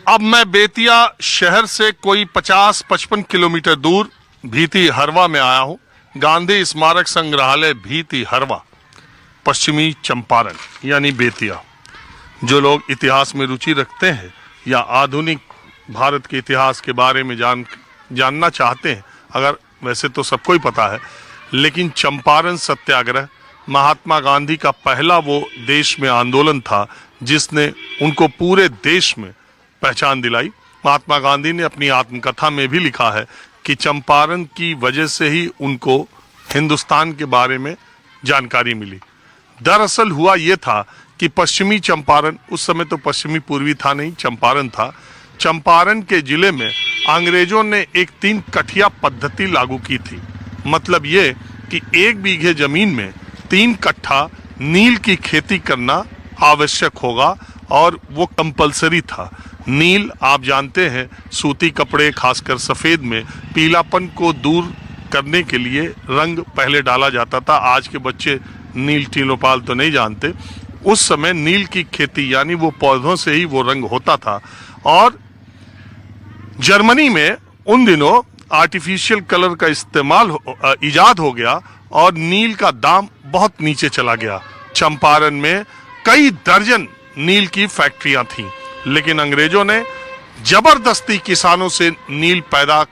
अब मैं बेतिया शहर से कोई 50-55 किलोमीटर दूर भीती हरवा में आया हूं। गांधी स्मारक संग्रहालय भीती हरवा, पश्चिमी चंपारण यानी बेतिया। जो लोग इतिहास में रुचि रखते हैं या आधुनिक भारत के इतिहास के बारे में जानना चाहते हैं, अगर वैसे तो सबको ही पता है, लेकिन चंपारण सत्याग्रह महात्मा गांधी का पहला वो देश में आंदोलन था जिसने उनको पूरे देश में पहचान दिलाई। महात्मा गांधी ने अपनी आत्मकथा में भी लिखा है कि चंपारण की वजह से ही उनको हिंदुस्तान के बारे में जानकारी मिली। दरअसल हुआ ये था कि पश्चिमी चंपारण, उस समय तो पश्चिमी पूर्वी था नहीं, चंपारण था। चंपारण के जिले में अंग्रेजों ने एक 3 कठिया पद्धति लागू की थी। मतलब ये कि 1 बीघे जमीन में 3 कट्ठा नील की खेती करना आवश्यक होगा और वो कंपलसरी था। नील आप जानते हैं, सूती कपड़े खासकर सफेद में पीलापन को दूर करने के लिए रंग पहले डाला जाता था। आज के बच्चे नील टीलोपाल तो नहीं जानते। उस समय नील की खेती यानी वो पौधों से ही वो रंग होता था। और जर्मनी में उन दिनों आर्टिफिशियल कलर का इस्तेमाल इजाद हो गया और नील का दाम बहुत नीचे चला गया। चंपारण में कई दर्जन नील की फैक्ट्रियां थीं, लेकिन अंग्रेजों ने जबरदस्ती किसानों से नील पैदा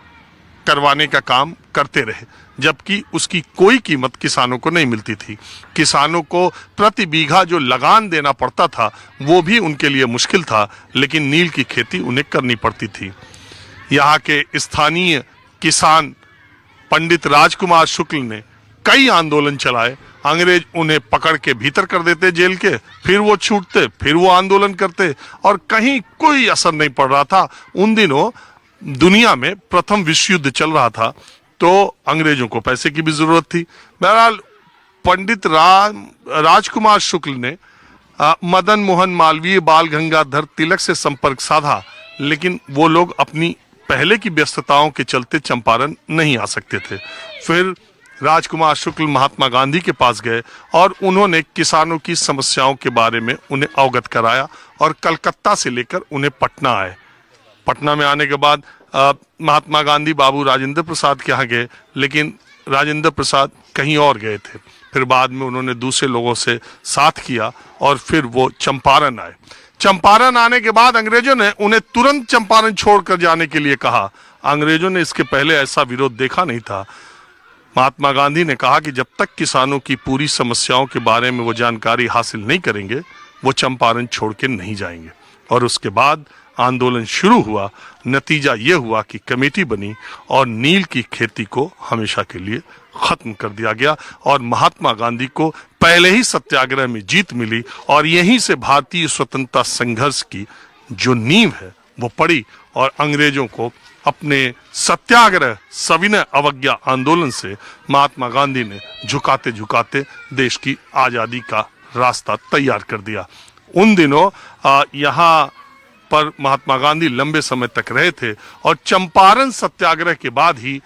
करवाने का काम करते रहे, जबकि उसकी कोई कीमत किसानों को नहीं मिलती थी। किसानों को प्रति बीघा जो लगान देना पड़ता था वो भी उनके लिए मुश्किल था, लेकिन नील की खेती उन्हें करनी पड़ती थी। यहाँ के स्थानीय किसान पंडित राजकुमार शुक्ल ने कई आंदोलन चलाए। अंग्रेज उन्हें पकड़ के भीतर कर देते जेल के, फिर वो छूटते, फिर वो आंदोलन करते और कहीं कोई असर नहीं पड़ रहा था। उन दिनों दुनिया में प्रथम विश्व युद्ध चल रहा था, तो अंग्रेजों को पैसे की भी जरूरत थी। बहरहाल पंडित राजकुमार शुक्ल ने मदन मोहन मालवीय, बाल गंगाधर तिलक से संपर्क साधा, लेकिन वो लोग अपनी पहले की व्यस्तताओं के चलते चंपारण नहीं आ सकते थे। फिर राजकुमार शुक्ल महात्मा गांधी के पास गए और उन्होंने किसानों की समस्याओं के बारे में उन्हें अवगत कराया और कलकत्ता से लेकर उन्हें पटना आए। पटना में आने के बाद महात्मा गांधी बाबू राजेंद्र प्रसाद के यहाँ गए, लेकिन राजेंद्र प्रसाद कहीं और गए थे। फिर बाद में उन्होंने दूसरे लोगों से साथ किया और फिर वो चंपारण आए। चंपारण आने के बाद अंग्रेजों ने उन्हें तुरंत चंपारण छोड़कर जाने के लिए कहा। अंग्रेजों ने इसके पहले ऐसा विरोध देखा नहीं था। महात्मा गांधी ने कहा कि जब तक किसानों की पूरी समस्याओं के बारे में वो जानकारी हासिल नहीं करेंगे, वो चंपारण छोड़ के नहीं जाएंगे। और उसके बाद आंदोलन शुरू हुआ। नतीजा ये हुआ कि कमेटी बनी और नील की खेती को हमेशा के लिए खत्म कर दिया गया और महात्मा गांधी को पहले ही सत्याग्रह में जीत मिली और यहीं से भारतीय स्वतंत्रता संघर्ष की जो नींव है वो पड़ी और अंग्रेजों को अपने सत्याग्रह सविनय अवज्ञा आंदोलन से महात्मा गांधी ने झुकाते झुकाते देश की आजादी का रास्ता तैयार कर दिया। उन दिनों यहाँ पर महात्मा गांधी लंबे समय तक रहे थे और चंपारण सत्याग्रह के बाद ही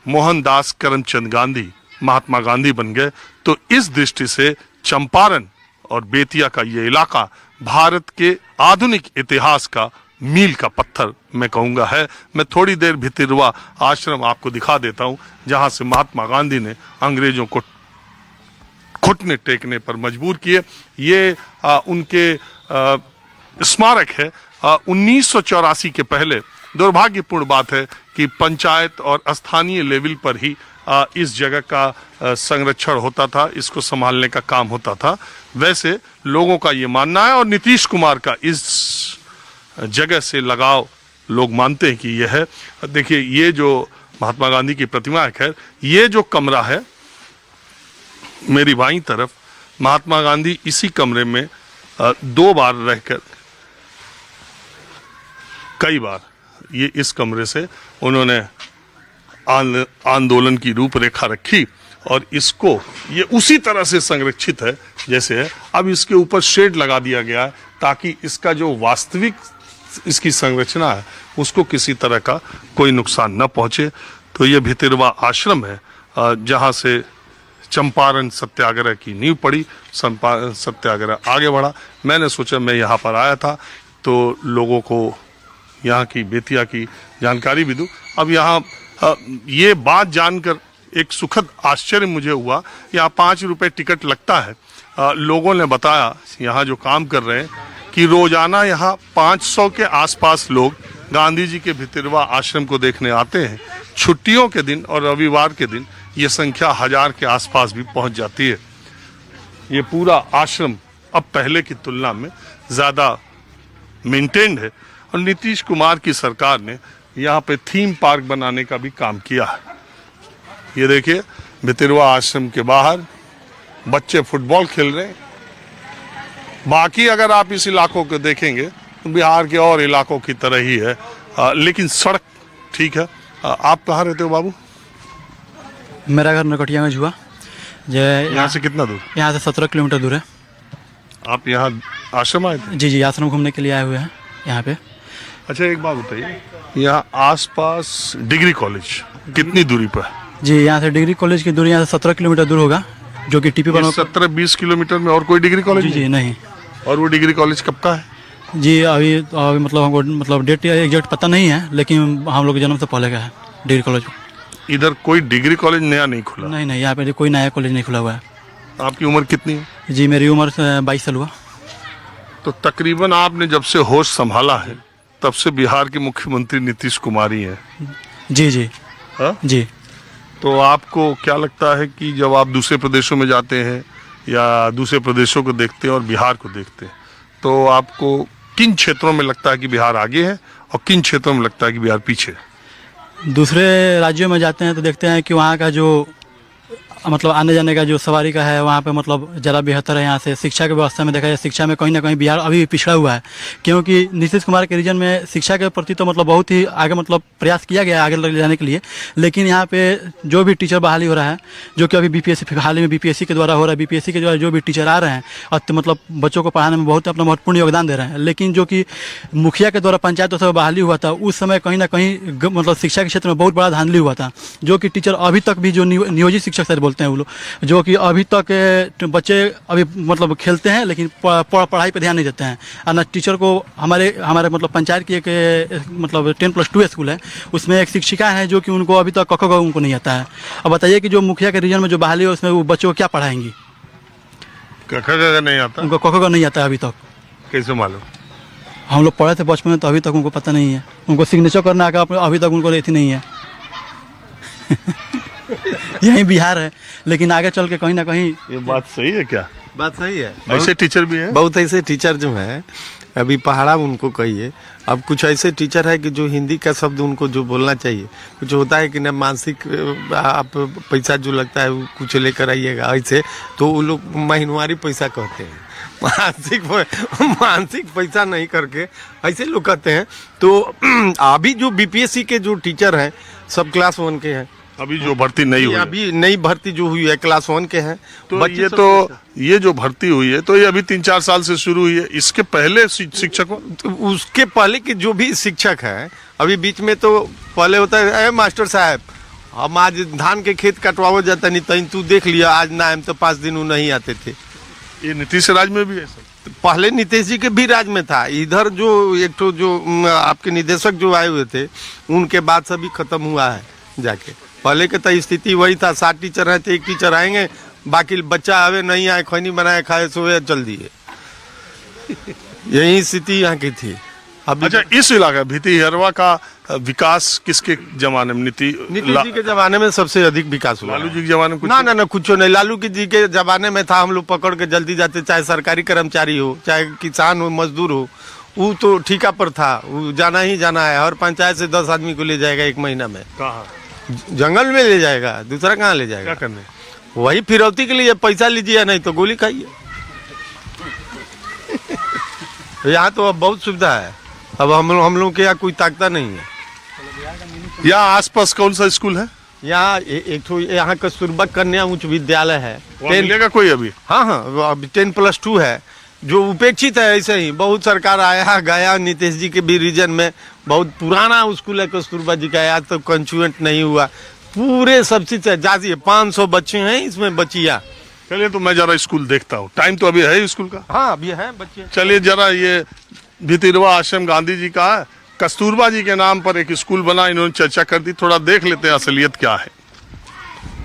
मोहनदास करमचंद गांधी महात्मा गांधी बन गए। तो इस दृष्टि से चंपारण और बेतिया का ये इलाका भारत के आधुनिक इतिहास का मील का पत्थर मैं कहूंगा है। मैं थोड़ी देर भितिरवा आश्रम आपको दिखा देता हूं, जहां से महात्मा गांधी ने अंग्रेजों को घुटने टेकने पर मजबूर किए। ये उनके स्मारक है। 1984 के पहले दुर्भाग्यपूर्ण बात है कि पंचायत और स्थानीय लेवल पर ही इस जगह का संरक्षण होता था, इसको संभालने का काम होता था। वैसे लोगों का ये मानना है और नीतीश कुमार का इस जगह से लगाव लोग मानते हैं कि यह है। देखिए, ये जो महात्मा गांधी की प्रतिमा है, खैर ये जो कमरा है मेरी बाईं तरफ, महात्मा गांधी इसी कमरे में 2 बार रहकर, कई बार ये इस कमरे से उन्होंने आंदोलन की रूपरेखा रखी और इसको ये उसी तरह से संरक्षित है जैसे है। अब इसके ऊपर शेड लगा दिया गया है ताकि इसका जो वास्तविक इसकी संरचना है उसको किसी तरह का कोई नुकसान न पहुंचे। तो ये भितिरवा आश्रम है जहां से चंपारण सत्याग्रह की नींव पड़ी, सत्याग्रह आगे बढ़ा। मैंने सोचा, मैं यहाँ पर आया था तो लोगों को यहाँ की बेतिया की जानकारी भी दूं। अब यहाँ ये बात जानकर एक सुखद आश्चर्य मुझे हुआ। यहाँ 5 रुपए टिकट लगता है। लोगों ने बताया यहाँ जो काम कर रहे हैं कि रोजाना यहाँ 500 के आसपास लोग गांधी जी के भितिरवा आश्रम को देखने आते हैं। छुट्टियों के दिन और रविवार के दिन ये संख्या 1000 के आसपास भी पहुंच जाती है। ये पूरा आश्रम अब पहले की तुलना में ज़्यादा मेंटेन्ड है और नीतीश कुमार की सरकार ने यहाँ पे थीम पार्क बनाने का भी काम किया है। ये देखिए भितिरवा आश्रम के बाहर बच्चे फुटबॉल खेल रहे हैं। बाकी अगर आप इस इलाकों को देखेंगे तो बिहार के और इलाकों की तरह ही है, लेकिन सड़क ठीक है। आप कहाँ रहते हो बाबू? मेरा घर नरकटिया में हुआ। यहाँ से कितना दूर? यहाँ से 17 किलोमीटर दूर है। आप यहाँ आश्रम आए थे? जी, आश्रम घूमने के लिए आए हुए हैं यहाँ पे। अच्छा, एक बात बताइए, यहाँ आसपास डिग्री कॉलेज कितनी दूरी पर है? जी, यहाँ से डिग्री कॉलेज की दूरी यहाँ से 17 किलोमीटर दूर होगा, जो कि टीपी बनो। 17-20 किलोमीटर में और कोई डिग्री कॉलेज? जी नहीं। और वो डिग्री कॉलेज कब का है? जी अभी मतलब हमको डेट एग्जैक्ट पता नहीं है, लेकिन हम लोग जन्म से पहले का है डिग्री कॉलेज। इधर कोई डिग्री कॉलेज नया नहीं खुला? नहीं, यहाँ पे कोई नया कॉलेज नहीं खुला हुआ है। आपकी उम्र कितनी है? जी मेरी उम्र 22 साल हुआ। तो तकरीबन आपने जब से होश संभाला है तब से बिहार के मुख्यमंत्री नीतीश कुमार ही हैं। जी। हाँ जी। तो आपको क्या लगता है कि जब आप दूसरे प्रदेशों में जाते हैं या दूसरे प्रदेशों को देखते हैं और बिहार को देखते हैं, तो आपको किन क्षेत्रों में लगता है कि बिहार आगे है और किन क्षेत्रों में लगता है कि बिहार पीछे है? दूसरे राज्यों में जाते हैं तो देखते हैं कि वहाँ का जो मतलब आने जाने का जो सवारी का है वहाँ पे मतलब ज़रा बेहतर है यहाँ से। शिक्षा की व्यवस्था में देखा जाए, शिक्षा में कहीं ना कहीं बिहार अभी भी पिछड़ा हुआ है, क्योंकि नीतीश कुमार के रीजन में शिक्षा के प्रति तो मतलब बहुत ही आगे मतलब प्रयास किया गया है आगे ले जाने के लिए। लेकिन यहाँ पे जो भी टीचर बहाली हो रहा है, जो कि अभी बीपीएससी हाल ही में बीपीएससी के द्वारा हो रहा है, बीपीएससी के द्वारा जो भी टीचर आ रहे हैं और मतलब बच्चों को पढ़ाने में बहुत अपना महत्वपूर्ण योगदान दे रहे हैं। लेकिन जो कि मुखिया के द्वारा पंचायतों से बहाली हुआ था, उस समय कहीं ना कहीं मतलब शिक्षा के क्षेत्र में बहुत बड़ा धांधली हुआ था, जो कि टीचर अभी तक भी जो नियोजित शिक्षक सर बोलते हैं वो लोग, जो कि अभी तक बच्चे अभी मतलब खेलते हैं लेकिन पढ़ाई पे ध्यान नहीं देते हैं। और न टीचर को हमारे मतलब पंचायत की एक मतलब 10+2 स्कूल है, उसमें एक शिक्षिका है जो कि उनको अभी तक क उनको नहीं आता है। अब बताइए कि जो मुखिया के रीजन में जो बहाली है उसमें वो बच्चों को क्या पढ़ाएंगी? क नहीं आता उनको क नहीं आता है अभी तक। कैसे मालूम? हम लोग पढ़े थे बचपन में तो अभी तक उनको पता नहीं है। उनको सिग्नेचर करना आकर अभी तक उनको लेती नहीं है। यही बिहार है, लेकिन आगे चल के कहीं ना कहीं। ये बात सही है क्या? बात सही है। ऐसे टीचर भी हैं? बहुत ऐसे टीचर जो हैं, अभी पहाड़ा उनको कहिए। अब कुछ ऐसे टीचर है कि जो हिंदी का शब्द उनको जो बोलना चाहिए, कुछ होता है कि ना मानसिक आप पैसा जो लगता है वो कुछ लेकर आइएगा, ऐसे तो वो लोग महीनवारी पैसा कहते हैं। मानसिक पैसा नहीं करके ऐसे लोग कहते हैं। तो अभी जो बीपीएससी के जो टीचर हैं सब क्लास 1 के हैं। अभी जो भर्ती नहीं हुई, अभी नई भर्ती जो हुई है क्लास 1 के हैं। तो ये जो भर्ती हुई है तो ये अभी 3-4 साल से शुरू हुई है। इसके पहले शिक्षकों, उसके पहले के जो भी शिक्षक हैं, अभी बीच में तो पहले होता है मास्टर साहब हम आज धान के खेत कटवाओ जाता नहीं तई तू देख लिया, आज ना हम तो 5 दिन नहीं आते थे। ये नीतीश राज में भी है सर? पहले नीतीश जी के भी राज में था। इधर जो एक तो जो आपके निदेशक जो आए हुए थे उनके बाद सभी खत्म हुआ है जाके। पहले के तो स्थिति वही था, 7 टीचर हैं तो 1 टीचर आएंगे, बाकी बच्चा आवे नहीं आए, खैनी बनाए खाए सोए चल दिए। यही स्थिति यहाँ की थी। अब अच्छा, इस इलाका भितिहरवा का विकास किसके जमाने में? नीतीश जी के जमाने में सबसे अधिक विकास हुआ। लालू जी के जमाने में ना कुछ नहीं। लालू जी के जमाने में था, हम लोग पकड़ के जल्दी जाते, चाहे सरकारी कर्मचारी हो, चाहे किसान हो, मजदूर हो, वो तो ठेका पर था, वो जाना ही जाना है। हर पंचायत से 10 आदमी को ले जाएगा 1 महीना में। कहाँ? जंगल में ले जाएगा, दूसरा कहाँ ले जाएगा? क्या करने? वही फिरौती के लिए पैसा लीजिए, नहीं तो गोली खाइए। यहाँ तो अब बहुत सुविधा है। अब हम लोग के यहाँ कोई ताकता नहीं है। यहाँ आसपास कौन सा स्कूल है? यहाँ एक तो यहाँ कस्तूरबा कन्या उच्च विद्यालय है। मिलेगा कोई अभी? हाँ, अभी 10+2 है जो उपेक्षित है। ऐसे ही बहुत सरकार आया गया, नीतीश जी के भी रीजन में बहुत पुराना स्कूल है कस्तूरबा जी का, आज तक कंचुएंट नहीं हुआ। पूरे सबसे ज्यादा 500 बच्चे हैं इसमें, बच्चियाँ। चलिए तो मैं जरा स्कूल देखता हूँ। टाइम तो अभी है स्कूल का? हाँ अभी है बच्चे। चलिए जरा, ये भितिरवा आश्रम गांधी जी का है, कस्तूरबा जी के नाम पर एक स्कूल बना, इन्होंने चर्चा कर दी। थोड़ा देख लेते हैं असलियत क्या है।